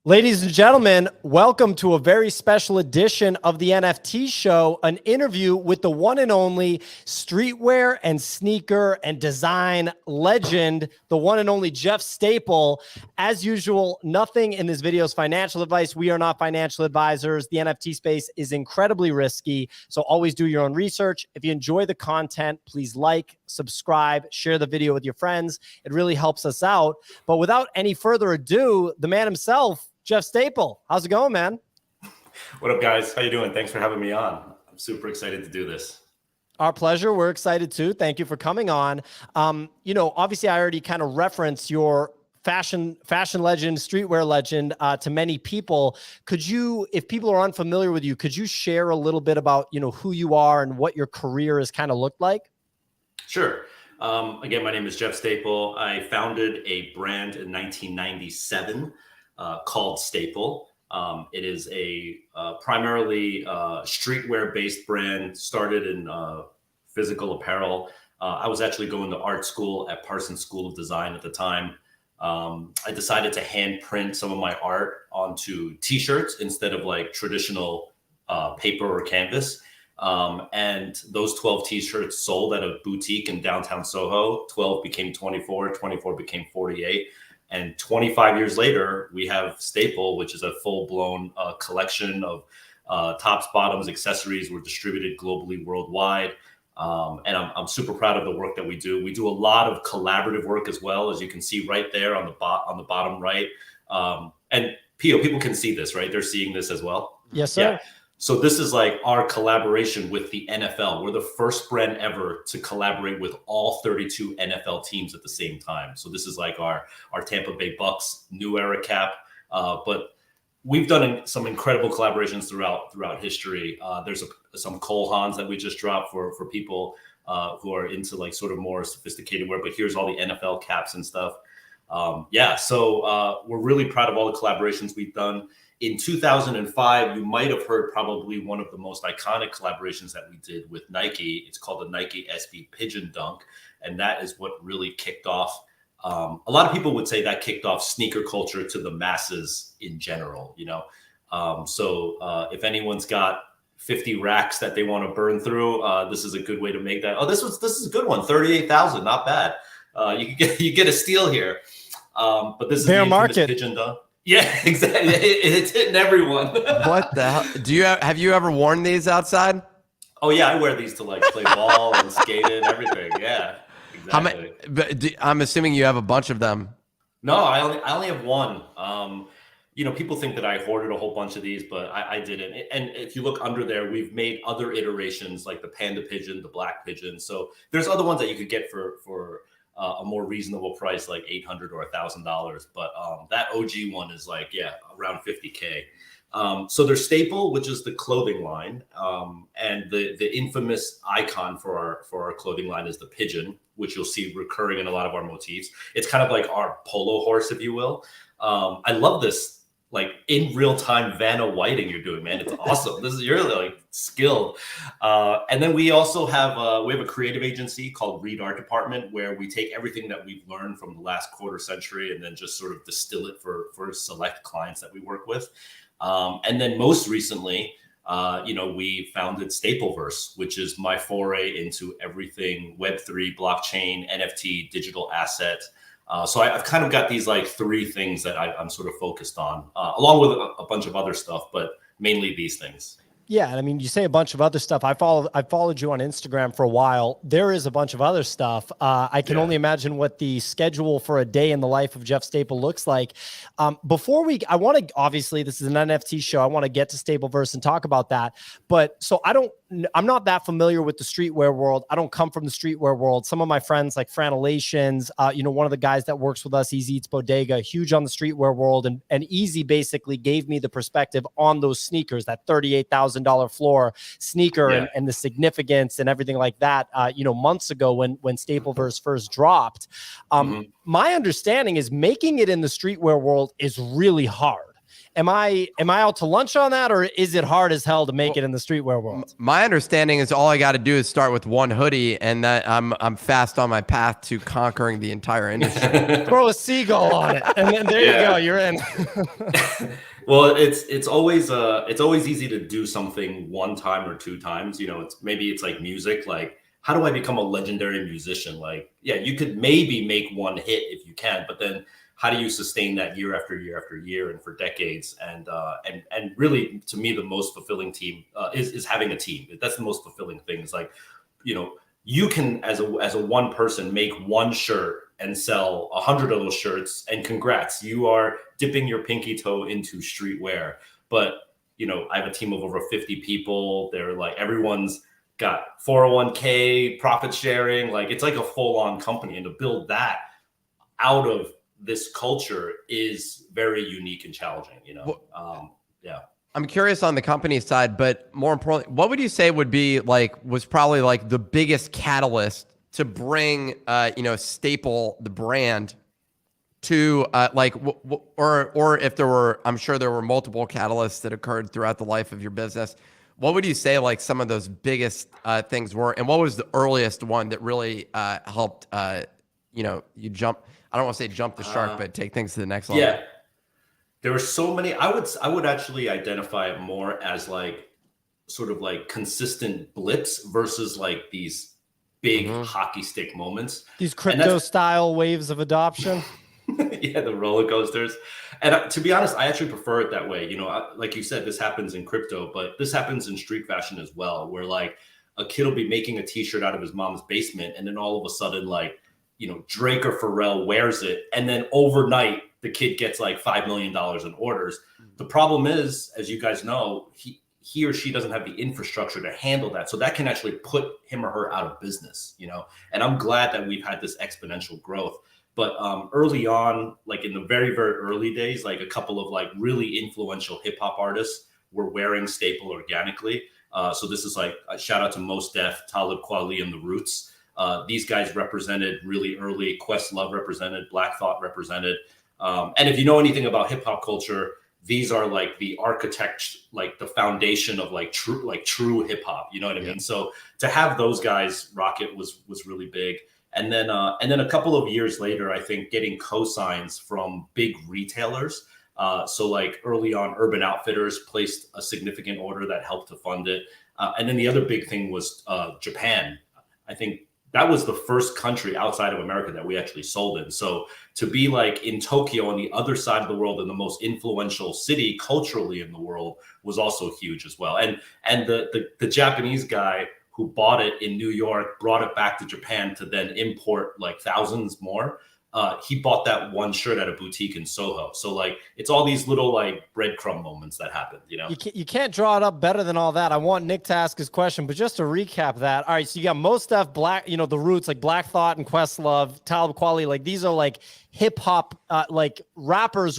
Ladies and gentlemen, welcome to a very special edition of the NFT show, an interview with the one and only streetwear and sneaker and design legend, the one and only Jeff Staple. As usual, nothing in this video is financial advice. We are not financial advisors. The NFT space is incredibly risky, so always do your own research. If you enjoy the content, please like, subscribe, share the video with your friends. It really helps us out. But without any further ado, the man himself, Jeff Staple. How's it going, man? What up, guys? How you doing? Thanks for having me on. I'm super excited to do this. Our pleasure. We're excited too. Thank you for coming on. Obviously I already kind of referenced your fashion legend, streetwear legend to many people. Could you, if people are unfamiliar with you, could you share a little bit about, who you are and what your career has kind of looked like? Sure. Again, my name is Jeff Staple. I founded a brand in 1997 called Staple. It is a primarily streetwear-based brand, started in physical apparel. I was actually going to art school at Parsons School of Design at the time. I decided to hand print some of my art onto t-shirts instead of like traditional paper or canvas. And those 12 t-shirts sold at a boutique in downtown Soho. 12 became 24, 24 became 48. And 25 years later, we have Staple, which is a full-blown collection of tops, bottoms, accessories. We're distributed globally, worldwide. And I'm super proud of the work that we do. We do a lot of collaborative work as well, as you can see right there on the bottom right. And people can see this, right? They're seeing this as well. Yes, sir. Yeah. So this is like our collaboration with the NFL. We're the first brand ever to collaborate with all 32 NFL teams at the same time. So this is like our Tampa Bay Bucks new era cap. But we've done some incredible collaborations throughout history. There's some Cole Haans that we just dropped for people who are into like sort of more sophisticated wear. But here's all the NFL caps and stuff. So we're really proud of all the collaborations we've done. In 2005, you might have heard probably one of the most iconic collaborations that we did with Nike. It's called the Nike SB Pigeon Dunk. And that is what really kicked off. A lot of people would say that kicked off sneaker culture to the masses in general, So if anyone's got 50 racks that they want to burn through, this is a good way to make that. Oh, this is a good one. 38,000, not bad. You get a steal here. But this is bear the market Pigeon Dunk. Yeah, exactly. It's hitting everyone. What the hell? Have you ever worn these outside? Oh yeah, I wear these to like play ball and skate and everything. Yeah, exactly. I'm assuming you have a bunch of them. No, I only have one. People think that I hoarded a whole bunch of these, but I didn't. And if you look under there, we've made other iterations like the Panda Pigeon, the Black Pigeon. So there's other ones that you could get for a more reasonable price, like $800 or $1,000. But that OG one is like, around $50K. So there's Staple, which is the clothing line. And the infamous icon for our clothing line is the pigeon, which you'll see recurring in a lot of our motifs. It's kind of like our polo horse, if you will. I love this, like in real time Vanna Whiting you're doing, man. It's awesome. You're really like skilled. And then we also have a creative agency called Reed Art Department, where we take everything that we've learned from the last quarter century and then just sort of distill it for select clients that we work with. And then most recently, we founded Stapleverse, which is my foray into everything Web3, blockchain, NFT, digital asset. So I've kind of got these like three things that I'm sort of focused on, along with a bunch of other stuff, but mainly these things. Yeah, and I mean, you say a bunch of other stuff. I followed you on Instagram for a while. There is a bunch of other stuff. I can only imagine what the schedule for a day in the life of Jeff Staple looks like. Obviously, this is an NFT show. I want to get to Stapleverse and talk about that. But so I'm not that familiar with the streetwear world. I don't come from the streetwear world. Some of my friends like Franelations, one of the guys that works with us, Easy Eats Bodega, huge on the streetwear world. And Easy basically gave me the perspective on those sneakers, that $38,000 floor sneaker and the significance and everything like that, months ago when Stapleverse first dropped. My understanding is making it in the streetwear world is really hard. Am I out to lunch on that, or is it hard as hell to make it in the streetwear world? My understanding is all I got to do is start with one hoodie, and that I'm fast on my path to conquering the entire industry. Throw a seagull on it, and then there you go, you're in. Well, it's always easy to do something one time or two times. You know, it's like music. Like, how do I become a legendary musician? Like, yeah, you could maybe make one hit if you can, but then how do you sustain that year after year after year and for decades? And really, to me, the most fulfilling team is having a team. That's the most fulfilling thing. It's like, you know, you can as a one person make one shirt and sell 100 of those shirts, and congrats, you are dipping your pinky toe into streetwear. But, you know, I have a team of over 50 people. They're like, everyone's got 401k, profit sharing. Like, it's like a full on company, and to build that out of this culture is very unique and challenging, you know? Yeah. I'm curious on the company side, but more importantly, what would you say was probably like the biggest catalyst to bring, Staple, the brand, to or if there were, I'm sure there were multiple catalysts that occurred throughout the life of your business. What would you say like some of those biggest things were, and what was the earliest one that really helped you jump? I don't want to say jump the shark, but take things to the next level. Yeah, there were so many. I would actually identify it more as like sort of like consistent blips versus like these big hockey stick moments. These crypto style waves of adoption. Yeah, the roller coasters. And to be honest, I actually prefer it that way. You know, like you said, this happens in crypto, but this happens in street fashion as well, where like a kid will be making a t-shirt out of his mom's basement, and then all of a sudden, like, you know, Drake or Pharrell wears it, and then overnight the kid gets like $5 million in orders. The problem is, as you guys know, he or she doesn't have the infrastructure to handle that. So that can actually put him or her out of business, you know? And I'm glad that we've had this exponential growth. But early on, like in the very, very early days, like a couple of like really influential hip hop artists were wearing Staple organically. So this is like a shout out to Mos Def, Talib Kweli, and The Roots. These guys represented really early. Questlove represented, Black Thought represented. And if you know anything about hip hop culture, these are like the architect, like the foundation of like true hip hop. You know what I mean? So to have those guys rock it was really big. And then a couple of years later, I think getting cosigns from big retailers. So like early on, Urban Outfitters placed a significant order that helped to fund it. And then the other big thing was Japan. I think that was the first country outside of America that we actually sold in. So to be like in Tokyo on the other side of the world and the most influential city culturally in the world was also huge as well. And the Japanese guy who bought it in New York, brought it back to Japan to then import like thousands more. He bought that one shirt at a boutique in Soho. So like, it's all these little like breadcrumb moments that happen, you know? You can't draw it up better than all that. I want Nick to ask his question, but just to recap that. All right. So you got Mos Def, Black, you know, The Roots, like Black Thought and Questlove, Talib Kweli, like these are like hip hop, like rappers,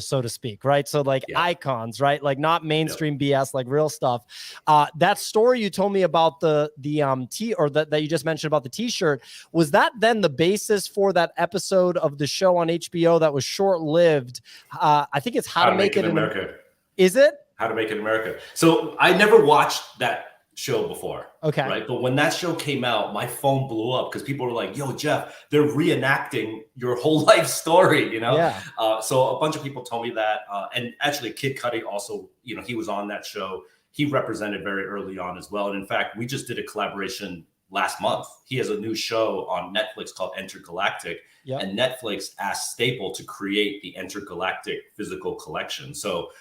so to speak. Right. So like icons, right? Like not mainstream BS, like real stuff. That story you told me about that you just mentioned about the t-shirt, was that then the basis for that episode of the show on HBO that was short-lived? I think it's How to Make It in America. Is it? How to Make It in America. So I never watched that show before. Okay. Right. But when that show came out, my phone blew up because people were like, yo, Jeff, they're reenacting your whole life story, you know? Yeah. So a bunch of people told me that. And actually Kid Cudi also, you know, he was on that show. He represented very early on as well. And in fact, we just did a collaboration last month. He has a new show on Netflix called Intergalactic. Yep. And Netflix asked Staple to create the Intergalactic physical collection. So,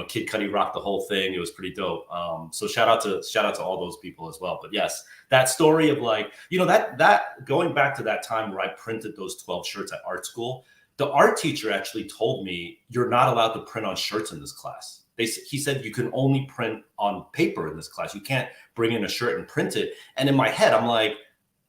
Kid Cudi rocked the whole thing. It was pretty dope. So shout out to all those people as well. But yes, that story of like, you know, that going back to that time where I printed those 12 shirts at art school, the art teacher actually told me, you're not allowed to print on shirts in this class. He said, you can only print on paper in this class. You can't bring in a shirt and print it. And in my head, I'm like,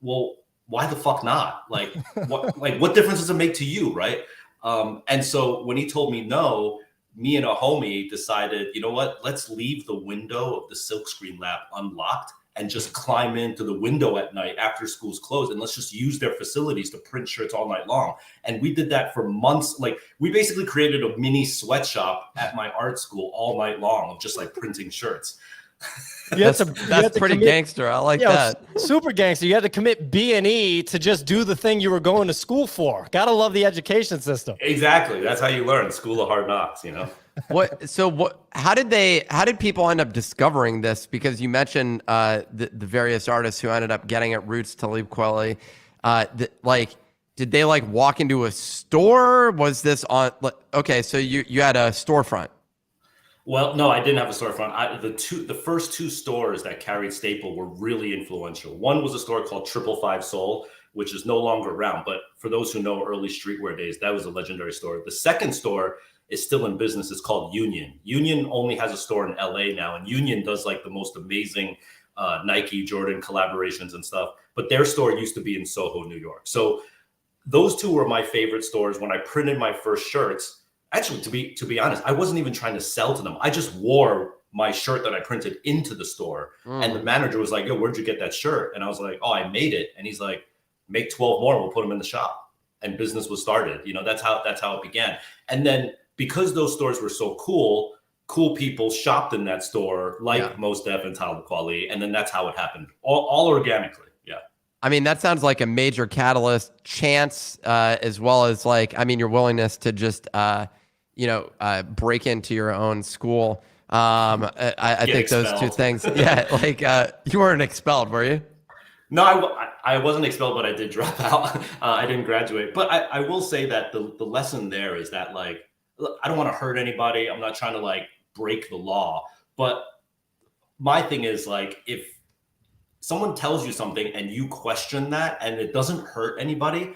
well, why the fuck not? Like, what difference does it make to you, right? And so when he told me no, me and a homie decided, you know what? Let's leave the window of the Silkscreen lab unlocked and just climb into the window at night after school's closed, and let's just use their facilities to print shirts all night long. And we did that for months. Like, we basically created a mini sweatshop at my art school all night long of just like printing shirts. That's pretty gangster. I like that. Super gangster. You had to commit B&E to just do the thing you were going to school for. Gotta love the education system. Exactly. That's how you learn. School of hard knocks, you know? How did people end up discovering this? Because you mentioned the various artists who ended up getting it, Roots, Talib Kweli. Did they like walk into a store? Was this on, okay, so you had a storefront. Well, no, I didn't have a storefront. The first two stores that carried Staple were really influential. One was a store called 555 Soul, which is no longer around. But for those who know early streetwear days, that was a legendary store. The second store is still in business. It's called Union. Union only has a store in LA now, and Union does like the most amazing Nike, Jordan collaborations and stuff. But their store used to be in Soho, New York. So those two were my favorite stores. When I printed my first shirts, actually, to be honest, I wasn't even trying to sell to them. I just wore my shirt that I printed into the store. And the manager was like, yo, where'd you get that shirt? And I was like, oh, I made it. And he's like, make 12 more, we'll put them in the shop. And business was started. You know, that's how it began. And then because those stores were so cool people shopped in that store, like Mos Def and Talib Kweli. And then that's how it happened, all organically. Yeah. I mean, that sounds like a major catalyst. Chance, as well as like, I mean, your willingness to just, break into your own school. I think expelled. those two things. Yeah, like you weren't expelled, were you? No, I wasn't expelled, but I did drop out. I didn't graduate. But I will say that the lesson there is that, like, I don't want to hurt anybody. I'm not trying to like break the law. But my thing is, like, if someone tells you something and you question that and it doesn't hurt anybody,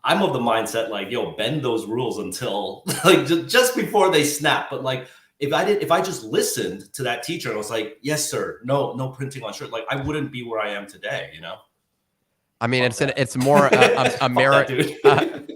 I'm of the mindset like, yo, bend those rules until like just before they snap. But like, if I just listened to that teacher and was like, yes, sir, no printing on shirt, like I wouldn't be where I am today, you know? I mean, it's more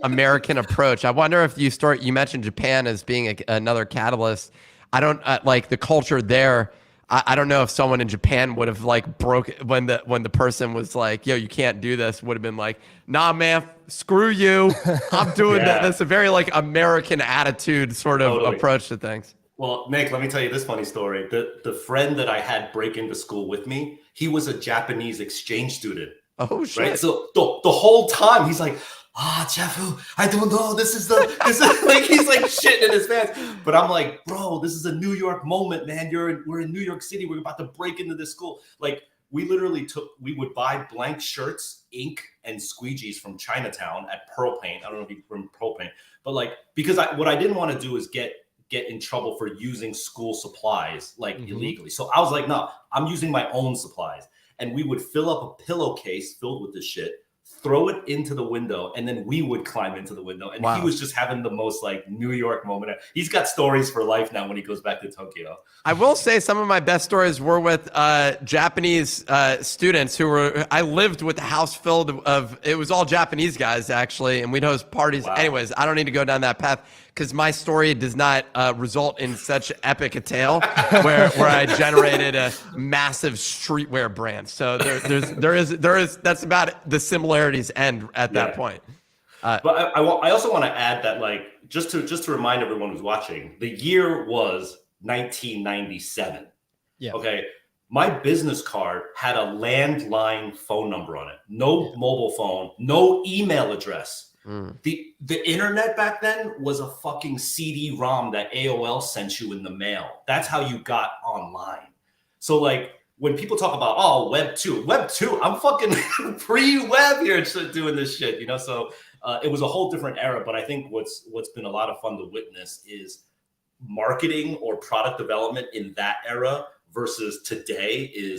American approach. I wonder if you mentioned Japan as being another catalyst. I don't like the culture there. I don't know if someone in Japan would have like broke when the person was like, yo, you can't do this, would have been like, nah, man, screw you. I'm doing that. That's a very like American attitude sort of approach to things. Well, Nick, let me tell you this funny story. The friend that I had break into school with me, he was a Japanese exchange student. Oh, shit. Right? So the whole time he's like, Jefu, I don't know. This is like, he's like shitting in his pants. But I'm like, bro, this is a New York moment, man. We're in New York City. We're about to break into this school. Like, we would buy blank shirts, ink, and squeegees from Chinatown at Pearl Paint. I don't know if you remember Pearl Paint, but like, because what I didn't want to do is get in trouble for using school supplies like illegally. So I was like, no, I'm using my own supplies. And we would fill up a pillowcase filled with this shit, throw it into the window, and then we would climb into the window. And he was just having the most like New York moment. He's got stories for life now when he goes back to Tokyo. I will say some of my best stories were with Japanese students I lived with a house filled of, it was all Japanese guys actually, and we'd host parties. Wow. Anyways, I don't need to go down that path because my story does not result in such epic a tale where I generated a massive streetwear brand. So there is that's about the similarities end at that point. But I also want to add that, like, just to remind everyone who's watching, the year was 1997. Yeah. Okay. My business card had a landline phone number on it. No mobile phone, no email address. The internet back then was a fucking CD-ROM that AOL sent you in the mail. That's how you got online. So like when people talk about Web 2, I'm fucking pre-web here doing this shit, you know? So it was a whole different era. But I think what's been a lot of fun to witness is marketing or product development in that era versus today.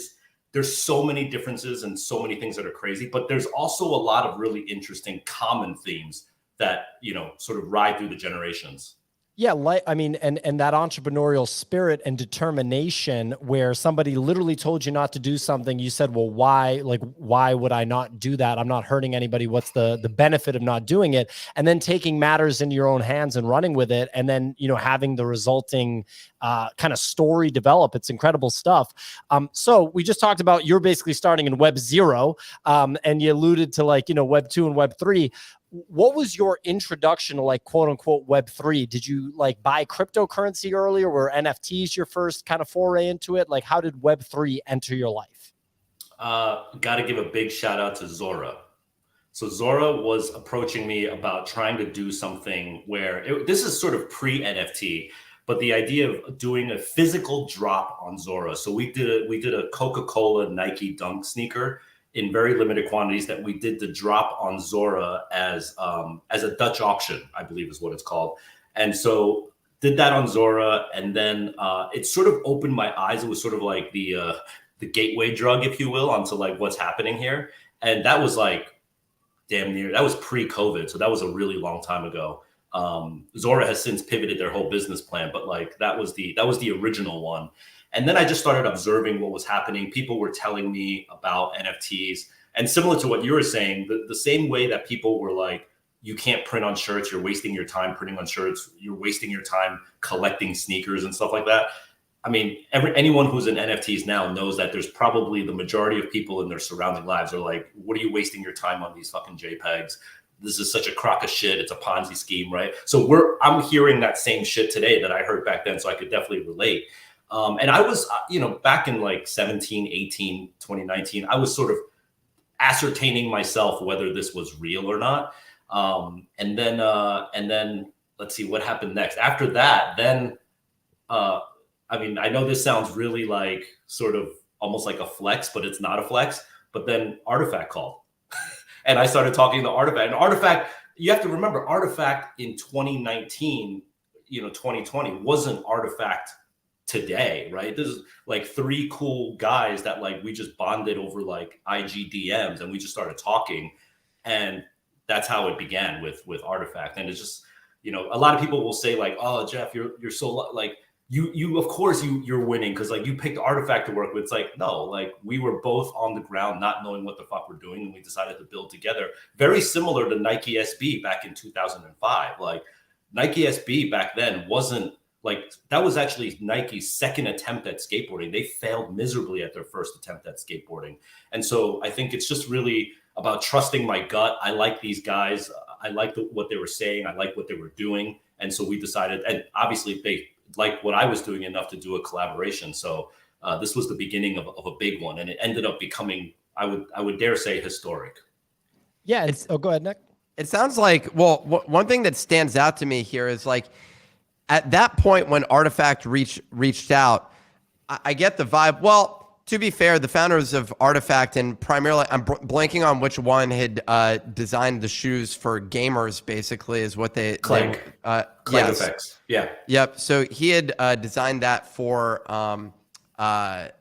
There's so many differences and so many things that are crazy, but there's also a lot of really interesting common themes that, you know, sort of ride through the generations. Yeah, like I mean, and that entrepreneurial spirit and determination where somebody literally told you not to do something, you said, well, why? Like, why would I not do that? I'm not hurting anybody. What's the benefit of not doing it? And then taking matters into your own hands and running with it, and then having the resulting kind of story develop. It's incredible stuff. So we just talked about you're basically starting in Web 0, and you alluded to Web 2 and Web 3. What was your introduction to quote unquote Web 3? Did you buy cryptocurrency earlier? Were NFTs your first kind of foray into it? How did Web 3 enter your life? Got to give a big shout out to Zora. So Zora was approaching me about trying to do something where this is sort of pre NFT, but the idea of doing a physical drop on Zora. So we did a Coca-Cola Nike Dunk sneaker in very limited quantities that we did the drop on Zora as a Dutch auction, I believe is what it's called. And so did that on Zora. And then it sort of opened my eyes. It was sort of like the gateway drug, if you will, onto what's happening here. And that was damn near, that was pre-COVID. So that was a really long time ago. Zora has since pivoted their whole business plan, but that was the original one. And then I just started observing what was happening. People were telling me about NFTs. And similar to what you were saying, the same way that people were like, you can't print on shirts, you're wasting your time printing on shirts, you're wasting your time collecting sneakers and stuff like that. I mean, anyone who's in NFTs now knows that there's probably the majority of people in their surrounding lives are like, what are you wasting your time on these fucking JPEGs? This is such a crock of shit. It's a Ponzi scheme, right? So I'm hearing that same shit today that I heard back then. So I could definitely relate. And I was, back in 17, 18, 2019, I was sort of ascertaining myself whether this was real or not. And then let's see what happened next. After that, then, I mean, I know this sounds really sort of almost like a flex, but it's not a flex. But then Artifact called and I started talking to Artifact. And Artifact, you have to remember, Artifact in 2019, 2020 wasn't Artifact today, right? This is 3 cool guys that we just bonded over IG DMs and we just started talking. And that's how it began with Artifact. And it's just, a lot of people will say oh, Jeff, you're so you of course you're winning because you picked Artifact to work with. It's no, we were both on the ground not knowing what the fuck we're doing, and we decided to build together. Very similar to Nike SB back in 2005. Nike SB back then wasn't that was actually Nike's second attempt at skateboarding. They failed miserably at their first attempt at skateboarding. And so I think it's just really about trusting my gut. I like these guys. I like what they were saying. I like what they were doing. And so we decided, and obviously they liked what I was doing enough to do a collaboration. So this was the beginning of a big one. And it ended up becoming, I would dare say, historic. Yeah. Go ahead, Nick. It sounds like, well, one thing that stands out to me here is at that point when Artifact reached out, I get the vibe. Well, to be fair, the founders of Artifact, and primarily, I'm blanking on which one had designed the shoes for gamers, basically, is what they... Clank. Clank Effects. Yeah. Yep. So he had designed that for, gamers,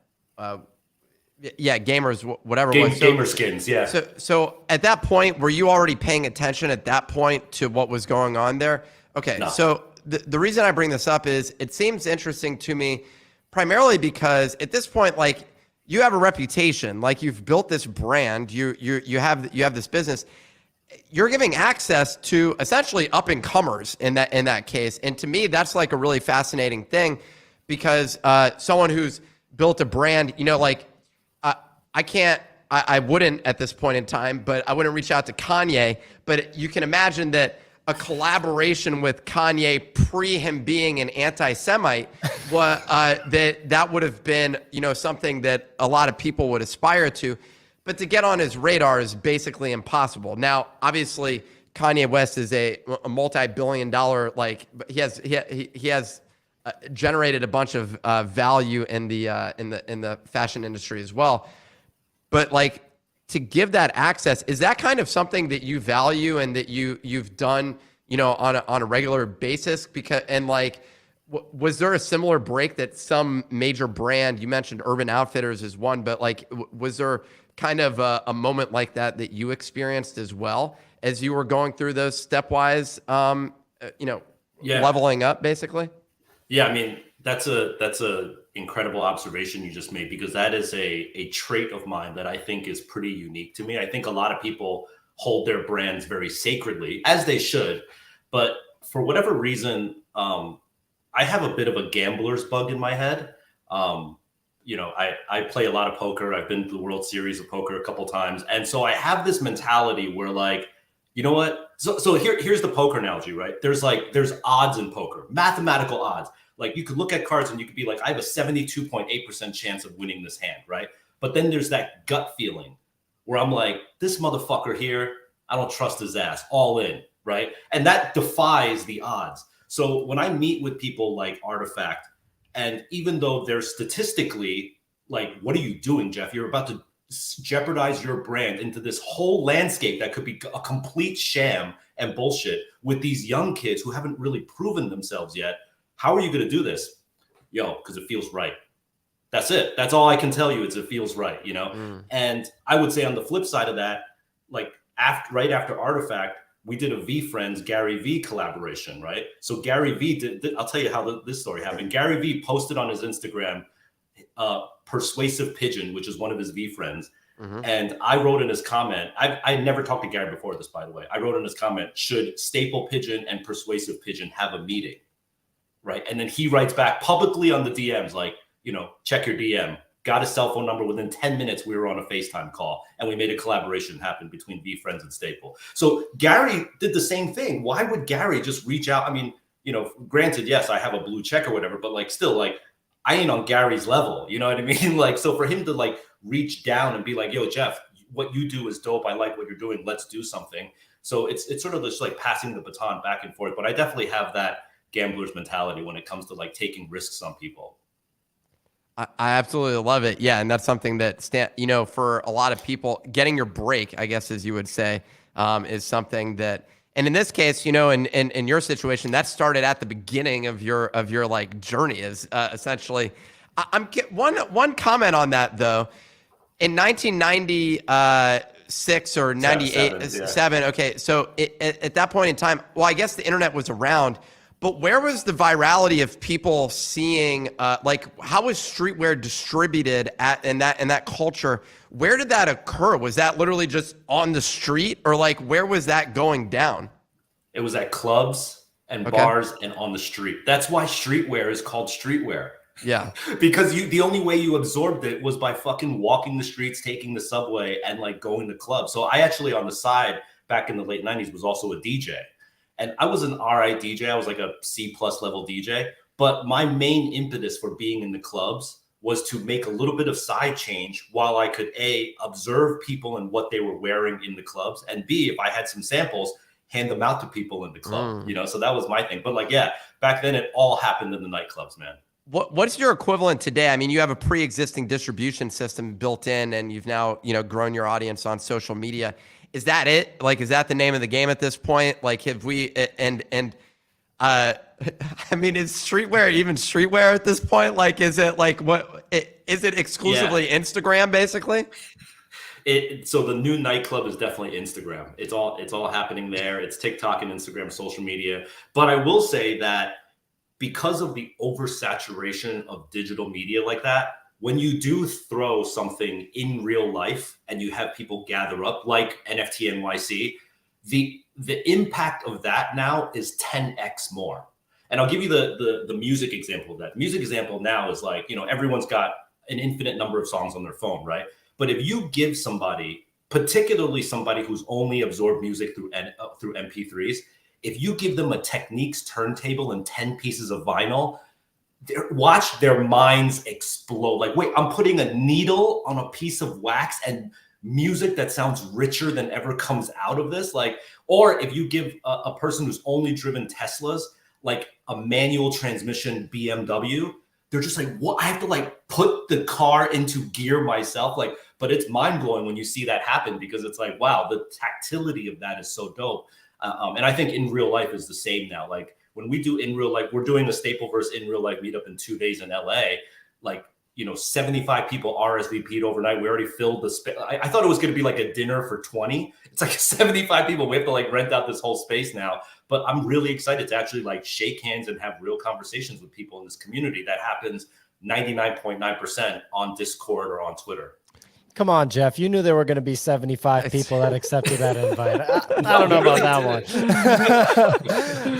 whatever it was. Gamer skins, yeah. So at that point, were you already paying attention at that point to what was going on there? Okay, no. So... The reason I bring this up is it seems interesting to me primarily because at this point, you have a reputation, you've built this brand, you have this business, you're giving access to essentially up and comers in that case. And to me, that's a really fascinating thing because someone who's built a brand, I wouldn't at this point in time, but I wouldn't reach out to Kanye, but you can imagine that a collaboration with Kanye pre him being an anti-Semite, that would have been, something that a lot of people would aspire to, but to get on his radar is basically impossible. Now, obviously, Kanye West is a multi-billion-dollar, he has generated a bunch of value in the fashion industry as well, but to give that access, is that kind of something that you value and that you've done, on a regular basis? Was there a similar break that some major brand, you mentioned Urban Outfitters is one, but was there kind of a moment like that you experienced as well as you were going through those stepwise, leveling up basically? Yeah, I mean, that's a incredible observation you just made, because that is a trait of mine that I think is pretty unique to me. I think a lot of people hold their brands very sacredly, as they should, but for whatever reason, I have a bit of a gambler's bug in my head. I play a lot of poker. I've been to the World Series of Poker a couple times, and so I have this mentality where, like, you know what? So here's the poker analogy, right? There's odds in poker, mathematical odds. Like, you could look at cards and you could be like, I have a 72.8% chance of winning this hand, right? But then there's that gut feeling where I'm like, this motherfucker here, I don't trust his ass, all in, right? And that defies the odds. So when I meet with people like Artifact, and even though they're statistically like, what are you doing, Jeff? You're about to jeopardize your brand into this whole landscape that could be a complete sham and bullshit with these young kids who haven't really proven themselves yet. How are you going to do this? Yo, because it feels right. That's it. That's all I can tell you is it feels right, you know? And I would say on the flip side of that, like right after Artifact, we did a VeeFriends Gary Vee collaboration, right? So Gary Vee did, I'll tell you how this story happened. Gary Vee posted on his Instagram, Persuasive Pigeon, which is one of his VeeFriends. And I wrote in his comment, I never talked to Gary before this, by the way. I wrote in his comment, should Staple Pigeon and Persuasive Pigeon have a meeting? Right. And then he writes back publicly on the DMs, like, you know, check your DM. Got his cell phone number. Within 10 minutes, we were on a FaceTime call, and we made a collaboration happen between VeeFriends and Staple. So Gary did the same thing. Why would Gary just reach out? I mean, you know, granted, yes, I have a blue check or whatever, but like, still, like, I ain't on Gary's level. You know what I mean? Like, so for him to like reach down and be like, yo, Jeff, what you do is dope. I like what you're doing. Let's do something. So it's sort of just like passing the baton back and forth. But I definitely have that gambler's mentality when it comes to like taking risks on people. I absolutely love it. Yeah. And that's something that, for a lot of people, getting your break, I guess, as you would say, is something that, and in this case, you know, in your situation, that started at the beginning of your like journey is essentially, one comment on that though, in 1996 or 98, seven. Okay. So at that point in time, well, I guess the internet was around. But where was the virality of people seeing, like, how was streetwear distributed in that culture? Where did that occur? Was that literally just on the street, or like, where was that going down? It was at clubs and bars and on the street. That's why streetwear is called streetwear. Yeah. Because the only way you absorbed it was by fucking walking the streets, taking the subway, and like going to clubs. So I actually, on the side, back in the late 90s, was also a DJ. And I was an RI DJ. I was like a C+ level DJ. But my main impetus for being in the clubs was to make a little bit of side change while I could A, observe people and what they were wearing in the clubs, and B, if I had some samples, hand them out to people in the club. You know, so that was my thing. But like, yeah, back then it all happened in the nightclubs, man. What's your equivalent today? I mean, you have a pre-existing distribution system built in, and you've now, you know, grown your audience on social media. Is that it? Like, is that the name of the game at this point? Like, have we, I mean, is streetwear even streetwear at this point? Like, is it like, is it exclusively Instagram basically? So the new nightclub is definitely Instagram. It's all happening there. It's TikTok and Instagram, social media. But I will say that because of the oversaturation of digital media like that, when you do throw something in real life and you have people gather up like NFT NYC, the impact of that now is 10x more. And I'll give you the music example of that. Music example now is like, you know, everyone's got an infinite number of songs on their phone, right? But if you give somebody, particularly somebody who's only absorbed music through MP3s, if you give them a Techniques turntable and 10 pieces of vinyl, watch their minds explode. Like, wait, I'm putting a needle on a piece of wax and music that sounds richer than ever comes out of this. Like, or if you give a person who's only driven Teslas, like a manual transmission BMW, they're just like, what? I have to like put the car into gear myself. Like, but it's mind blowing when you see that happen, because it's like, wow, the tactility of that is so dope. And I think in real life is the same now. Like, when we do in real life, we're doing a Stapleverse in real life meetup in 2 days in LA. Like, you know, 75 people RSVP'd overnight. We already filled the space. I thought it was going to be like a dinner for 20. It's like 75 people. We have to like rent out this whole space now. but I'm really excited to actually like shake hands and have real conversations with people in this community that happens 99.9% on Discord or on Twitter. Come on, Jeff. You knew there were going to be 75 people that accepted that invite. I don't know about that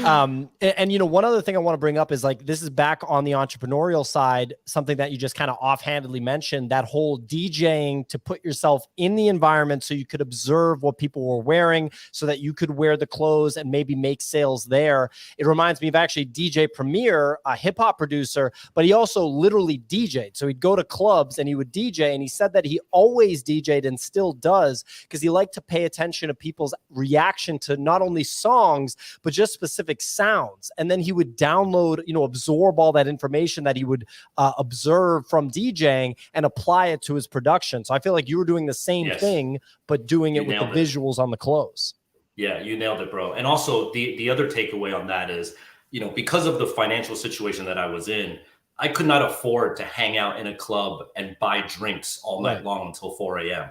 one. And, you know, one other thing I want to bring up is like, this is back on the entrepreneurial side, something that you just kind of offhandedly mentioned, that whole DJing to put yourself in the environment so you could observe what people were wearing so that you could wear the clothes and maybe make sales there. It reminds me of actually DJ Premier, a hip hop producer, but he also literally DJ'd. So he'd go to clubs and he would DJ, and he said that he always DJ'd and still does because he liked to pay attention to people's reaction to not only songs but just specific sounds, and then he would download, you know, absorb all that information that he would observe from DJing and apply it to his production. So I feel like you were doing the same thing but doing it with the visuals on the clothes. Yeah, you nailed it, bro. And also the other takeaway on that is, you know, because of the financial situation that I was in, I could not afford to hang out in a club and buy drinks all night long until 4 a.m.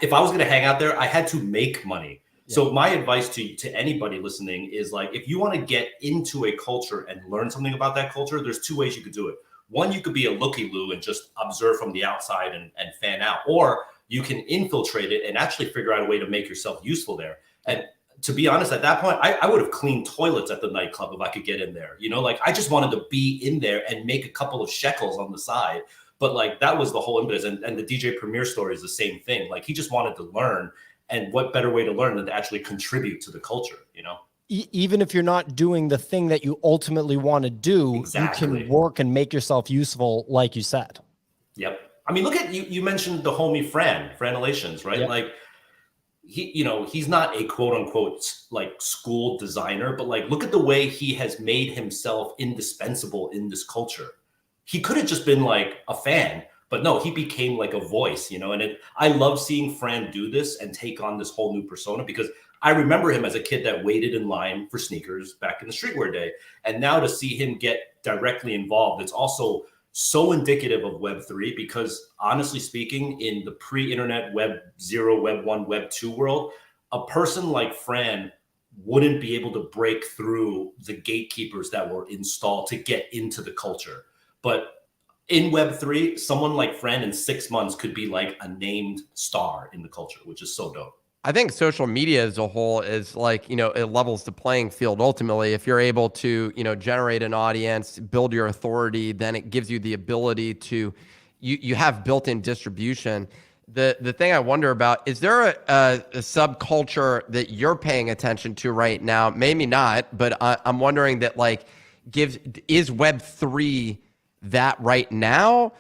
If I was going to hang out there, I had to make money. Yeah. So my advice to anybody listening is like, if you want to get into a culture and learn something about that culture, there's two ways you could do it. One, you could be a looky-loo and just observe from the outside and fan out, or you can infiltrate it and actually figure out a way to make yourself useful there. And to be honest, at that point, I would have cleaned toilets at the nightclub if I could get in there. You know, like I just wanted to be in there and make a couple of shekels on the side. But like that was the whole impetus. And the DJ Premier story is the same thing. Like he just wanted to learn. And what better way to learn than to actually contribute to the culture, you know? Even if you're not doing the thing that you ultimately want to do, you can work and make yourself useful, like you said. Yep. I mean, look at you mentioned the homie Franilations, right? Yep. Like, he's not a quote unquote like school designer, but like look at the way he has made himself indispensable in this culture. He could have just been like a fan, but no, he became like a voice, you know. And I love seeing Fran do this and take on this whole new persona, because I remember him as a kid that waited in line for sneakers back in the streetwear day, and now to see him get directly involved, it's also so indicative of Web3, because honestly speaking, in the pre-internet Web 0, Web 1, Web 2 world, a person like Fran wouldn't be able to break through the gatekeepers that were installed to get into the culture. But in Web 3, someone like Fran in 6 months could be like a named star in the culture, which is so dope. I think social media as a whole is like, you know, it levels the playing field. Ultimately, if you're able to, you know, generate an audience, build your authority, then it gives you the ability to, you have built-in distribution. The thing I wonder about, is there a subculture that you're paying attention to right now? Maybe not, but I'm wondering that like is Web3 that right now?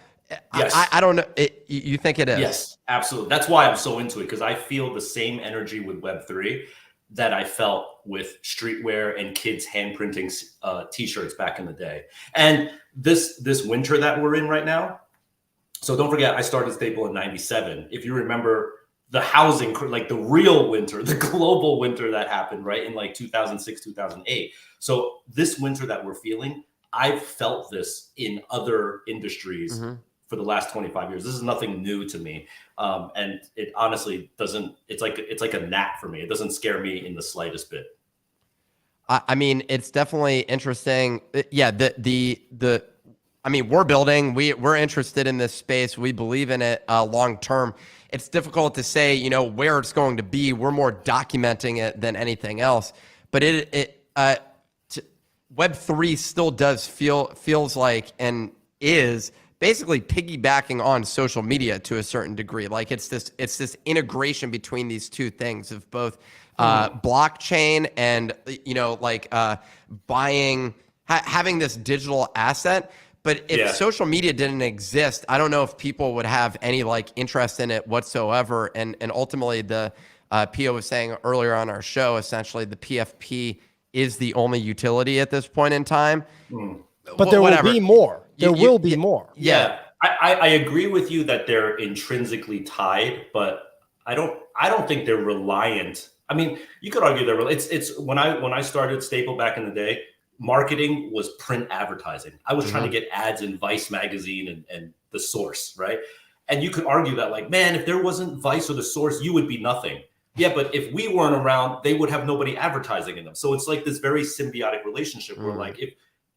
Yes. I don't know. You think it is? Yes, absolutely. That's why I'm so into it, because I feel the same energy with Web3 that I felt with streetwear and kids hand printing t-shirts back in the day. And this winter that we're in right now. So don't forget, I started Staple in 97. If you remember the housing, like the real winter, the global winter that happened, right, in like 2006, 2008. So this winter that we're feeling, I've felt this in other industries for the last 25 years. This is nothing new to me. And it honestly doesn't, it's like a gnat for me. It doesn't scare me in the slightest bit. I mean, it's definitely interesting. Yeah. I mean, we're building, we're interested in this space. We believe in it long-term. It's difficult to say, you know, where it's going to be. We're more documenting it than anything else, but Web3 still does feels like, and is basically piggybacking on social media to a certain degree. Like it's this integration between these two things of both blockchain and, you know, like having this digital asset. But if social media didn't exist, I don't know if people would have any like interest in it whatsoever. And ultimately, the Pio was saying earlier on our show, essentially the PFP is the only utility at this point in time. But there will be more. There will be more. Yeah. I agree with you that they're intrinsically tied, but I don't think they're reliant. I mean, you could argue it's when I started Staple back in the day, marketing was print advertising. I was trying to get ads in Vice magazine and The Source, right? And you could argue that like, man, if there wasn't Vice or The Source, you would be nothing. Yeah, but if we weren't around, they would have nobody advertising in them. So it's like this very symbiotic relationship where like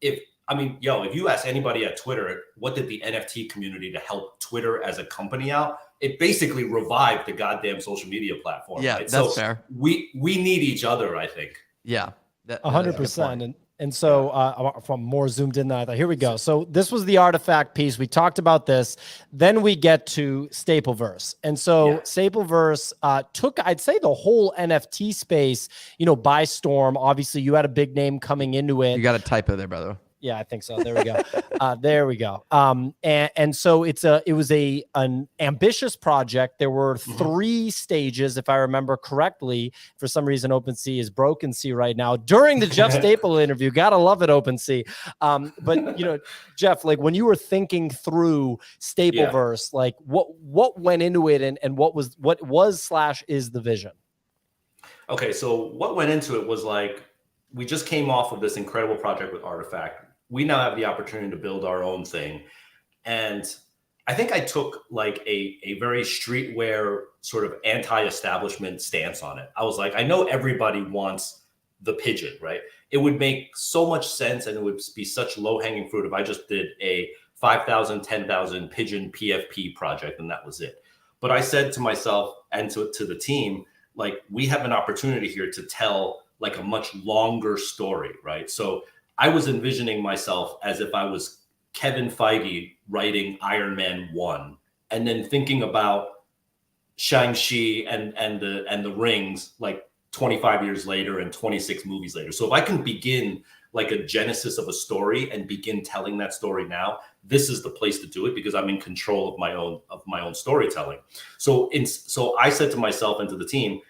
if I mean, if you ask anybody at Twitter, what did the NFT community to help Twitter as a company out? It basically revived the goddamn social media platform. Yeah, right? that's fair. We need each other, I think. Yeah. 100%. And so I'm more zoomed in than I thought. Here we go. So this was the artifact piece. We talked about this. Then we get to Stapleverse. And so Stapleverse took, I'd say, the whole NFT space, by storm. Obviously, you had a big name coming into it. You got a typo there, by the way. Yeah, I think so. There we go. There we go. And so it was an ambitious project. There were 3 stages, if I remember correctly. For some reason, OpenSea is broken sea right now. During the Jeff Staple interview, gotta love it, OpenSea. But Jeff, like when you were thinking through Stapleverse, like what went into it, and what was / is the vision? Okay, so what went into it was like we just came off of this incredible project with Artifact. We now have the opportunity to build our own thing. And I think I took like a very streetwear sort of anti-establishment stance on it. I was like, I know everybody wants the pigeon, right? It would make so much sense and it would be such low-hanging fruit if I just did a 5,000, 10,000 pigeon PFP project and that was it. But I said to myself and to the team, like, we have an opportunity here to tell like a much longer story, right? So I was envisioning myself as if I was Kevin Feige writing Iron Man 1 and then thinking about Shang-Chi and the rings like 25 years later and 26 movies later. So if I can begin like a genesis of a story and begin telling that story now, this is the place to do it because I'm in control of my own storytelling. So I said to myself and to the team,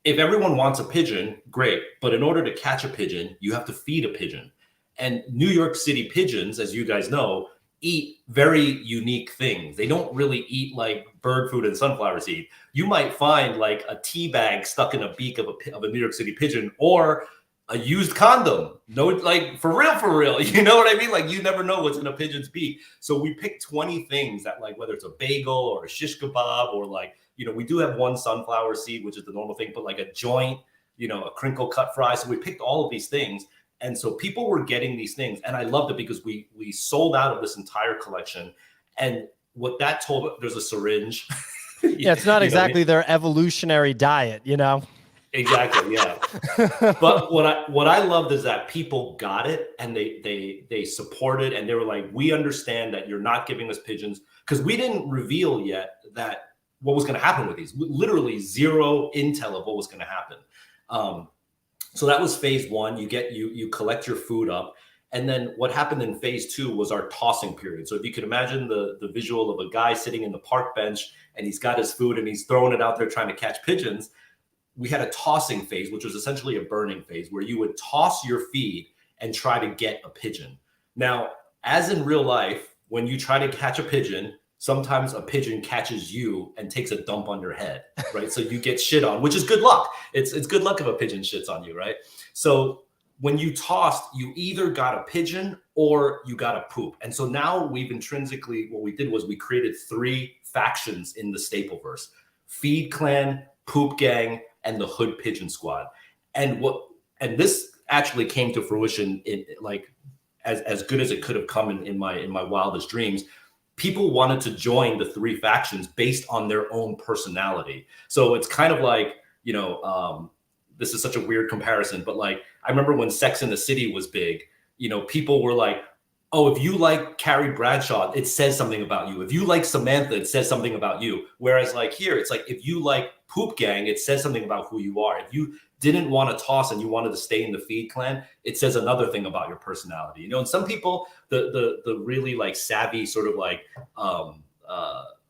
if everyone wants a pigeon, great. But in order to catch a pigeon, you have to feed a pigeon. And New York City pigeons, as you guys know, eat very unique things. They don't really eat like bird food and sunflower seed. You might find like a tea bag stuck in a beak of a New York City pigeon or a used condom. No, like for real. You know what I mean? Like you never know what's in a pigeon's beak. So we picked 20 things that like, whether it's a bagel or a shish kebab or like, we do have one sunflower seed, which is the normal thing, but like a joint, a crinkle cut fry. So we picked all of these things. And so people were getting these things. And I loved it because we sold out of this entire collection. And what that told, there's a syringe. Yeah, it's not exactly their evolutionary diet, Exactly, yeah. But what I loved is that people got it and they supported and they were like, we understand that you're not giving us pigeons because we didn't reveal yet that what was going to happen with these. Literally zero intel of what was going to happen. So that was phase 1. You collect your food up. And then what happened in phase 2 was our tossing period. So if you could imagine the visual of a guy sitting in the park bench and he's got his food and he's throwing it out there trying to catch pigeons, we had a tossing phase, which was essentially a burning phase where you would toss your feed and try to get a pigeon. Now, as in real life, when you try to catch a pigeon, sometimes a pigeon catches you and takes a dump on your head, right? So you get shit on, which is good luck. It's good luck if a pigeon shits on you, right? So when you tossed, you either got a pigeon or you got a poop. And so now what we did was we created 3 factions in the Stapleverse: Feed Clan, Poop Gang, and the Hood Pigeon Squad. And this actually came to fruition in like as good as it could have come in my wildest dreams. People wanted to join the 3 factions based on their own personality. So it's kind of like, this is such a weird comparison, but like, I remember when Sex and the City was big, people were like, oh, if you like Carrie Bradshaw, it says something about you. If you like Samantha, it says something about you. Whereas like here, it's like, if you like Poop Gang, it says something about who you are. If you didn't want to toss and you wanted to stay in the Feed Clan, it says another thing about your personality. And some people, the really like savvy sort of like,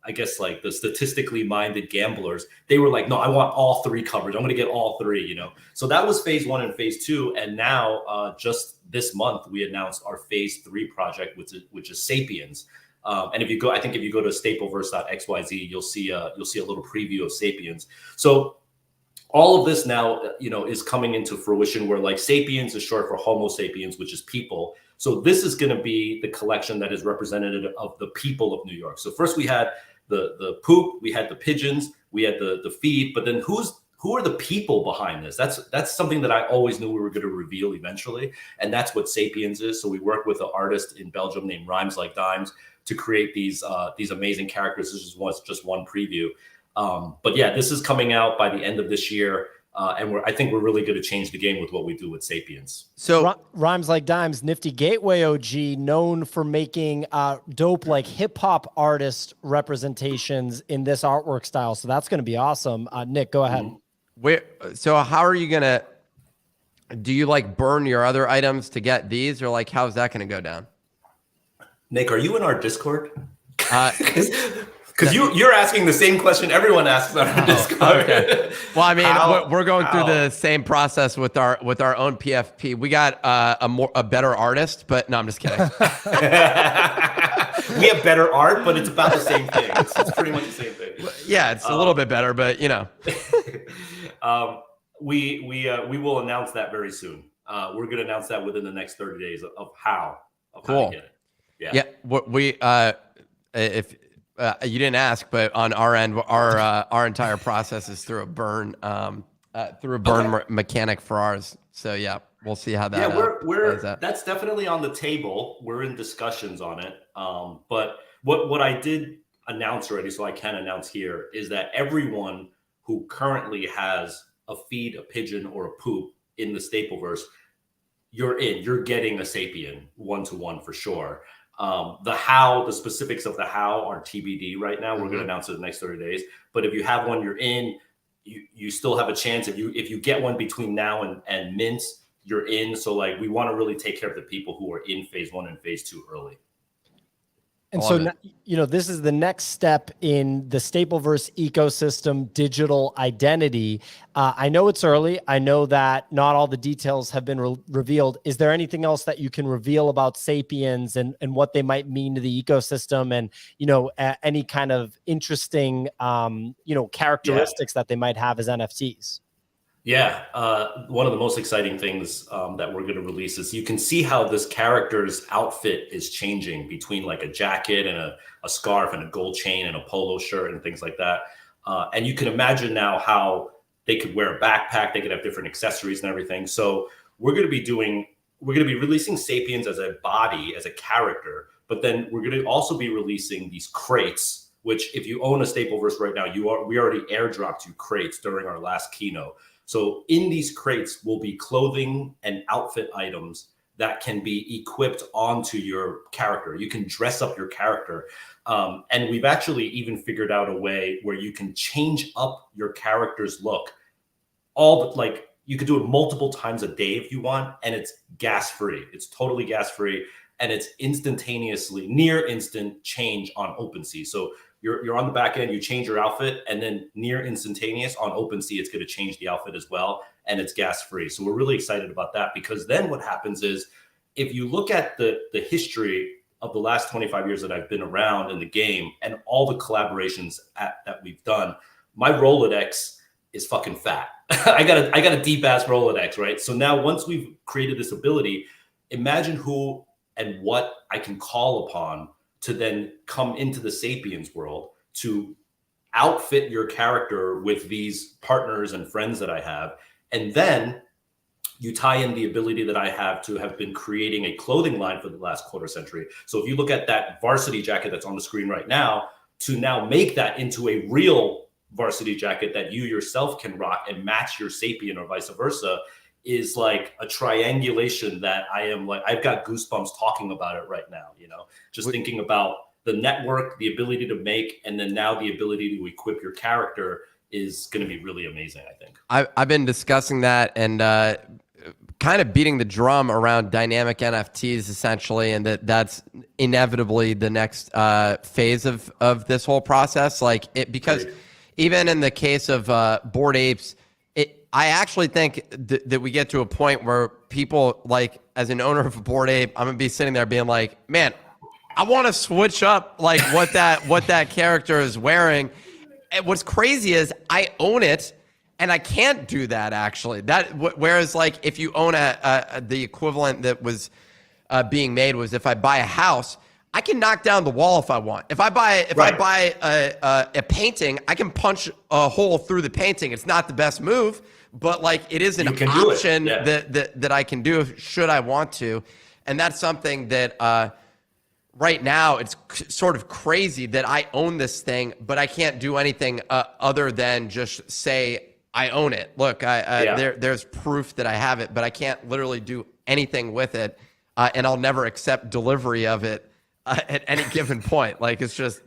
I guess like the statistically minded gamblers, they were like, no, I want all 3 coverage. I'm going to get all 3, So that was phase 1 and phase 2. And now just this month, we announced our phase 3 project, which is Sapiens. And if you go to stapleverse.xyz, you'll see a little preview of Sapiens. So all of this now, is coming into fruition where like Sapiens is short for Homo sapiens, which is people. So this is going to be the collection that is representative of the people of New York. So first we had the poop, we had the pigeons, we had the feed, but then who's who are the people behind this? That's something that I always knew we were going to reveal eventually. And that's what Sapiens is. So we work with an artist in Belgium named Rhymes Like Dimes to create these amazing characters. This is just one preview. But yeah, this is coming out by the end of this year. And I think we're really going to change the game with what we do with Sapiens. So Rhymes Like Dimes, Nifty Gateway OG, known for making dope like hip hop artist representations in this artwork style. So that's going to be awesome. Nick, go ahead. So how are you going to, do you like burn your other items to get these, or like, how's that going to go down? Nick, are you in our Discord? Because you're asking the same question everyone asks on our Discord. Okay. Well, I mean, we're going through the same process with our own PFP. We got a better artist, but no, I'm just kidding. We have better art, but it's about the same thing. It's pretty much the same thing. Yeah, it's a little bit better, but you know. We will announce that very soon. We're going to announce that within the next 30 days of how to get it. Yeah. We if you didn't ask, but on our end, our entire process is through a burn mechanic for ours. So yeah, we'll see how that. Yeah, that's definitely on the table. We're in discussions on it. But what I did announce already, so I can announce here, is that everyone who currently has a feed, a pigeon, or a poop in the Stapleverse, you're getting a Sapien 1-to-1 for sure. The specifics of the how are TBD right now. We're going to announce it in the next 30 days. But if you have one, you're in. You still have a chance. If you get one between now and mint, you're in. So like, we want to really take care of the people who are in phase 1 and phase 2 early. And so, this is the next step in the Stapleverse ecosystem digital identity. I know it's early. I know that not all the details have been revealed. Is there anything else that you can reveal about Sapiens and what they might mean to the ecosystem, and, any kind of interesting, characteristics that they might have as NFTs? Yeah, one of the most exciting things that we're going to release is you can see how this character's outfit is changing between like a jacket and a scarf and a gold chain and a polo shirt and things like that. And you can imagine now how they could wear a backpack, they could have different accessories and everything. So we're going to be releasing Sapiens as a body, as a character, but then we're going to also be releasing these crates, which if you own a Stapleverse right now, we already airdropped you crates during our last keynote. So in these crates will be clothing and outfit items that can be equipped onto your character. You can dress up your character. And we've actually even figured out a way where you can change up your character's look. You could do it multiple times a day if you want, and it's gas-free. It's totally gas-free, and it's near instant change on OpenSea. So you're on the back end, you change your outfit, and then near instantaneous on OpenSea, it's going to change the outfit as well, and it's gas-free. So we're really excited about that, because then what happens is, if you look at the history of the last 25 years that I've been around in the game and all the collaborations that we've done, my Rolodex is fucking fat. I got a deep ass Rolodex, right? So now once we've created this ability, imagine who and what I can call upon to then come into the Sapiens world to outfit your character with these partners and friends that I have. And then you tie in the ability that I have to have been creating a clothing line for the last quarter century. So if you look at that varsity jacket that's on the screen right now, to now make that into a real varsity jacket that you yourself can rock and match your Sapien or vice versa, is like a triangulation that I've got goosebumps talking about it right now, just thinking about the network, the ability to make, and then now the ability to equip your character is going to be really amazing, I think. I've been discussing that and kind of beating the drum around dynamic NFTs essentially, and that's inevitably the next phase of this whole process. Because even in the case of Bored Apes, I actually think that we get to a point where people, as an owner of a Bored Ape, I'm gonna be sitting there being like, man, I want to switch up what that character is wearing. And what's crazy is I own it, and I can't do that actually. Whereas if you own the equivalent that was being made was if I buy a house, I can knock down the wall if I want. If I buy a painting, I can punch a hole through the painting. It's not the best move, but like it is an option that I can do should I want to. And that's something that right now it's sort of crazy that I own this thing, but I can't do anything other than just say I own it. Look, there's proof that I have it, but I can't literally do anything with it, and I'll never accept delivery of it at any given point. Like it's just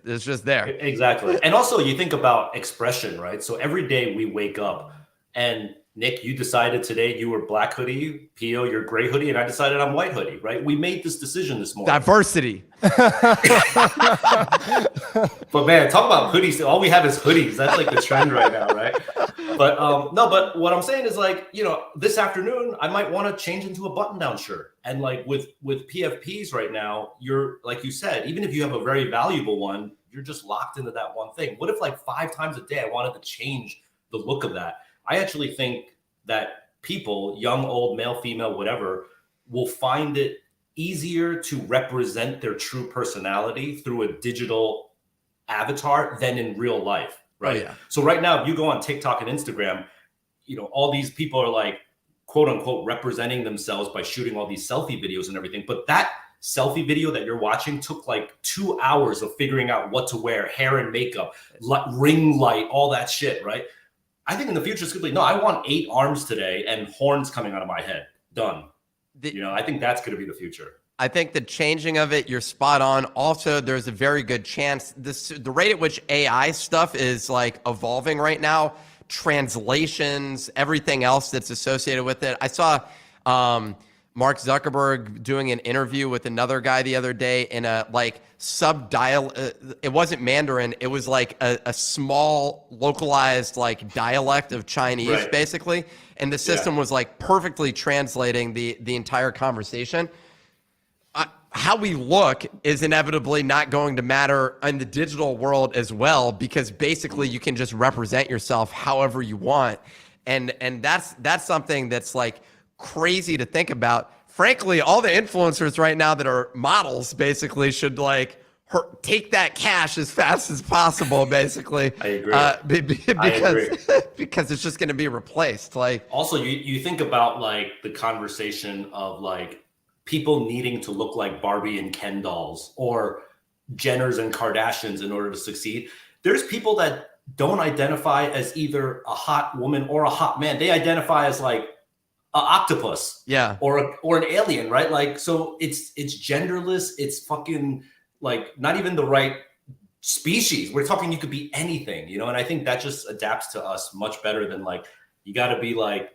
there. Exactly. And also you think about expression, right? So every day we wake up and Nick, you decided today you were black hoodie, Pio, you're gray hoodie, and I decided I'm white hoodie, right? We made this decision this morning. Diversity. But man, talk about hoodies. All we have is hoodies. That's like the trend right now, right? But no, but what I'm saying is like, you know, this afternoon I might want to change into a button-down shirt. And like with PFPs right now, you're like you said, even if you have a very valuable one, you're just locked into that one thing. What if like 5 times a day I wanted to change the look of that? I actually think that people, young, old, male, female, whatever, will find it easier to represent their true personality through a digital avatar than in real life, right? Oh, yeah. So right now, if you go on TikTok and Instagram, you know, all these people are like, quote unquote, representing themselves by shooting all these selfie videos and everything. But that selfie video that you're watching took like 2 hours of figuring out what to wear, hair and makeup, ring light, all that shit, right? I think in the future, it's going to be, no, I want 8 arms today and horns coming out of my head. Done. You know, I think that's going to be the future. I think the changing of it, you're spot on. Also, there's a very good chance the rate at which AI stuff is like evolving right now, translations, everything else that's associated with it. I saw Mark Zuckerberg doing an interview with another guy the other day in a like it wasn't Mandarin. It was like a small localized like dialect of Chinese, right, basically. And the system was like perfectly translating the entire conversation. How we look is inevitably not going to matter in the digital world as well, because basically you can just represent yourself however you want. And that's something that's like crazy to think about. Frankly, all the influencers right now that are models basically should like take that cash as fast as possible, basically. I agree. Because it's just going to be replaced. Like, also, you think about like the conversation of like people needing to look like Barbie and Ken dolls or Jenners and Kardashians in order to succeed. There's people that don't identify as either a hot woman or a hot man. They identify as like an octopus, or an alien, right? Like, so it's genderless. It's fucking like not even the right species. We're talking you could be anything, you know. And I think that just adapts to us much better than like you got to be like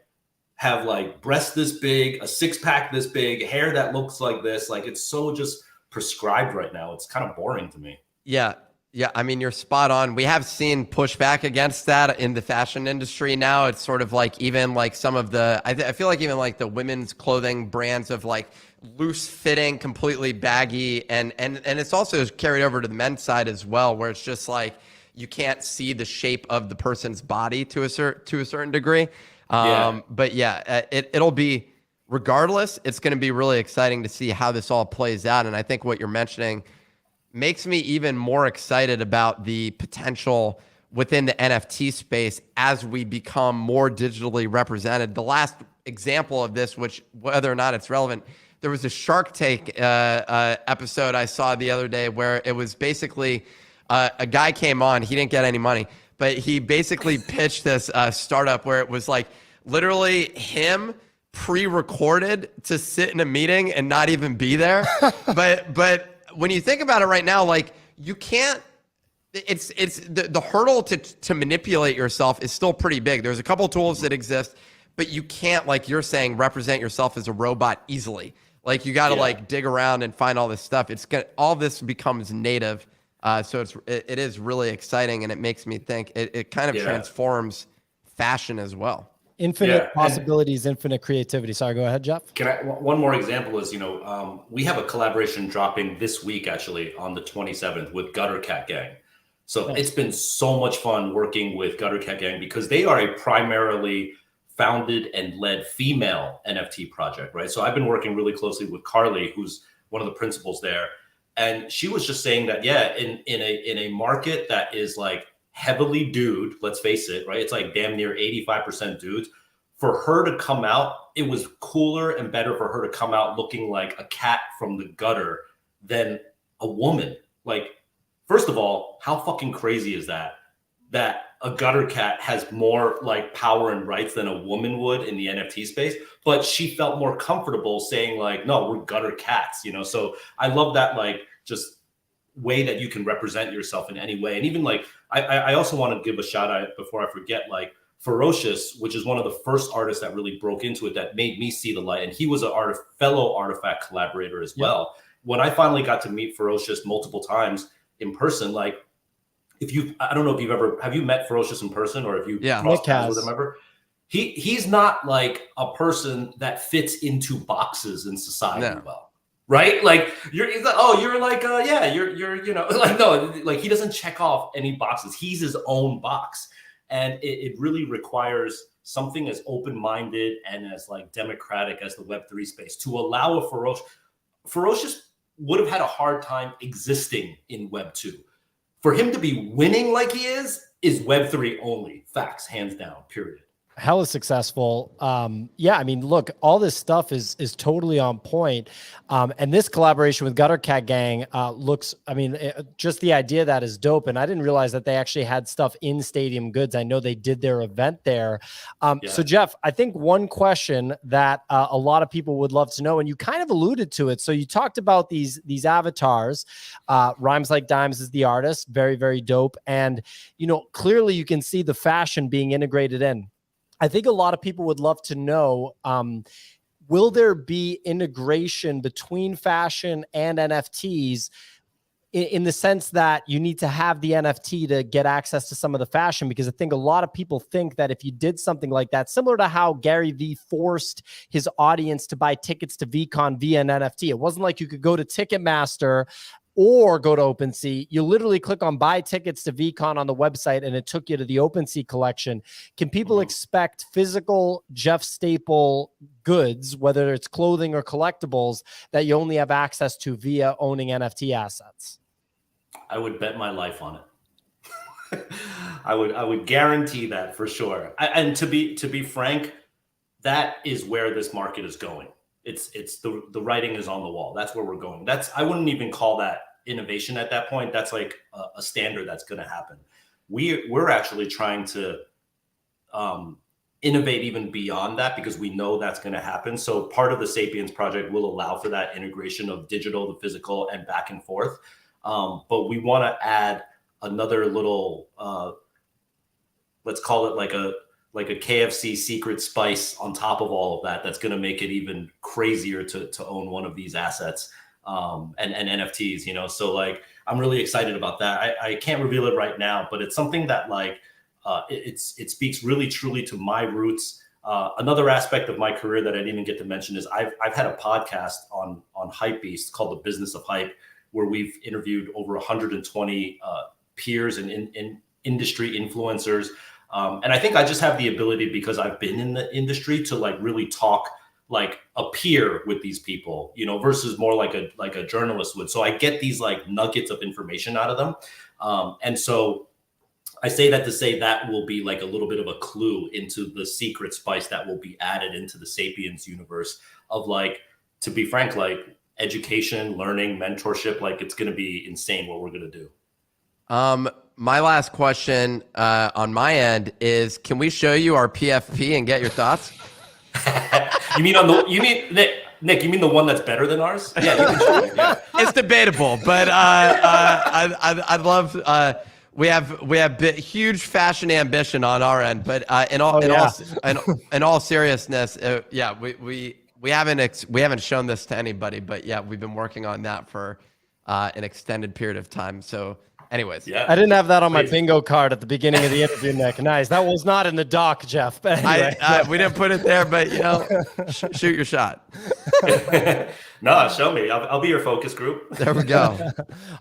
have like breasts this big, a 6-pack this big, hair that looks like this. Like it's so just prescribed right now. It's kind of boring to me. Yeah. I mean, you're spot on. We have seen pushback against that in the fashion industry now. It's sort of like even like some of the, I feel like even like the women's clothing brands of like loose fitting, completely baggy. And it's also carried over to the men's side as well, where it's just like, you can't see the shape of the person's body to a certain degree. But yeah, it'll be, regardless, it's going to be really exciting to see how this all plays out. And I think what you're mentioning makes me even more excited about the potential within the NFT space as we become more digitally represented. The last example of this, which whether or not it's relevant, there was a Shark Tank episode I saw the other day where it was basically a guy came on, he didn't get any money, but he basically pitched this startup where it was like literally him pre-recorded to sit in a meeting and not even be there. But when you think about it right now, like you can't, it's the hurdle to manipulate yourself is still pretty big. There's a couple tools that exist, but you can't, like you're saying, represent yourself as a robot easily. Like you got to like dig around and find all this stuff. All this becomes native. So it is really exciting, and it makes me think it kind of transforms fashion as well. Infinite possibilities, infinite creativity. Sorry, go ahead, Jeff. One more example is, you know, we have a collaboration dropping this week, actually, on the 27th with Gutter Cat Gang. So It's been so much fun working with Gutter Cat Gang because they are a primarily founded and led female NFT project, right? So I've been working really closely with Carly, who's one of the principals there. And she was just saying that, yeah, in a market that is like heavily dude, let's face it, right? It's like damn near 85% dudes. For her to come out, it was cooler and better for her to come out looking like a cat from the gutter than a woman. Like, first of all, how fucking crazy is that? That a gutter cat has more like power and rights than a woman would in the NFT space, but she felt more comfortable saying like, no, we're gutter cats, you know? So I love that, like, just way that you can represent yourself in any way. And even like, I also want to give a shout out before I forget, like Ferocious, which is one of the first artists that really broke into it, that made me see the light. And he was a fellow Artifact collaborator as well. When I finally got to meet Ferocious multiple times in person, like, I don't know if have you met Ferocious in person, or if you crossed paths with him ever? He's not like a person that fits into boxes in society well, right? Like he's like, oh, you're like, you're, you know, like, no, like he doesn't check off any boxes. He's his own box. And it really requires something as open-minded and as like democratic as the Web3 space to allow a Ferocious would have had a hard time existing in Web2. For him to be winning like he is Web3 only. Facts, hands down, period. Hella successful. Yeah, I mean, look, all this stuff is totally on point. And this collaboration with Gutter Cat Gang looks, I mean, just the idea that is dope. And I didn't realize that they actually had stuff in Stadium Goods. I know they did their event there. So Jeff, I think one question that a lot of people would love to know, and you kind of alluded to it. So you talked about these avatars. Rhymes Like Dimes is the artist. Very, very dope. And, you know, clearly you can see the fashion being integrated in. I think a lot of people would love to know, will there be integration between fashion and NFTs in the sense that you need to have the NFT to get access to some of the fashion? Because I think a lot of people think that if you did something like that, similar to how Gary Vee forced his audience to buy tickets to VCon via an NFT, it wasn't like you could go to Ticketmaster or go to OpenSea. You literally click on buy tickets to VCon on the website and it took you to the OpenSea collection. Can people expect physical Jeff Staple goods, whether it's clothing or collectibles, that you only have access to via owning NFT assets? I would bet my life on it. I would guarantee that for sure. And to be frank, that is where this market is going. It's the writing is on the wall. That's where we're going. I wouldn't even call that innovation at that point. That's like a standard that's going to happen. We're actually trying to innovate even beyond that, because we know that's going to happen. So part of the Sapiens project will allow for that integration of digital to physical and back and forth. But we want to add another little, let's call it like a KFC secret spice on top of all of that. That's going to make it even crazier to own one of these assets and NFTs, you know? So like, I'm really excited about that. I can't reveal it right now, but it's something that like, it speaks really truly to my roots. Another aspect of my career that I didn't even get to mention is I've had a podcast on Hypebeast called The Business of Hype, where we've interviewed over 120 peers and industry influencers. And I think I just have the ability, because I've been in the industry, to like really talk like a peer with these people, you know, versus more like a journalist would. So I get these like nuggets of information out of them. And so I say that to say that will be like a little bit of a clue into the secret spice that will be added into the Sapiens universe of, like, to be frank, like education, learning, mentorship. Like, it's going to be insane what we're going to do. My last question on my end is, can we show you our PFP and get your thoughts? You mean Nick, you mean the one that's better than ours? Yeah, you can show me. Yeah. It's debatable, but I'd love. We have huge fashion ambition on our end, but in all seriousness, we haven't shown this to anybody, but yeah, we've been working on that for an extended period of time. So, anyways, yeah, I didn't have that on my bingo card at the beginning of the interview, Nick. Nice. That was not in the doc, Jeff. But anyway, we didn't put it there, but you know, shoot your shot. No, show me. I'll be your focus group. There we go.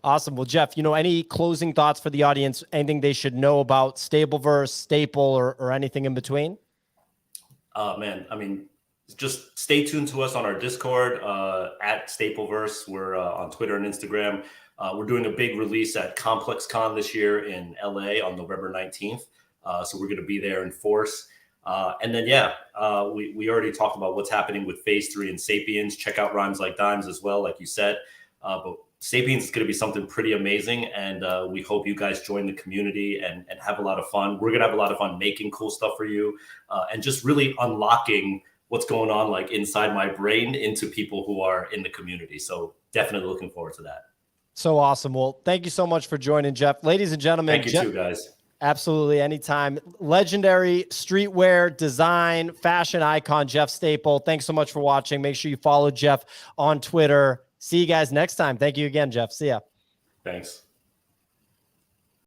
Awesome. Well, Jeff, you know, any closing thoughts for the audience? Anything they should know about Stapleverse, Staple, or anything in between? Man, I mean, just stay tuned to us on our Discord at Stapleverse. We're on Twitter and Instagram. We're doing a big release at ComplexCon this year in LA on November 19th. So we're going to be there in force. And then, we already talked about what's happening with phase 3 and Sapiens. Check out Rhymes Like Dimes as well, like you said. But Sapiens is going to be something pretty amazing. And we hope you guys join the community and have a lot of fun. We're going to have a lot of fun making cool stuff for you and just really unlocking what's going on like inside my brain into people who are in the community. So definitely looking forward to that. So awesome. Well, thank you so much for joining, Jeff. Ladies and gentlemen. Thank you too, guys. Absolutely. Anytime. Legendary streetwear design fashion icon, Jeff Staple. Thanks so much for watching. Make sure you follow Jeff on Twitter. See you guys next time. Thank you again, Jeff. See ya. Thanks.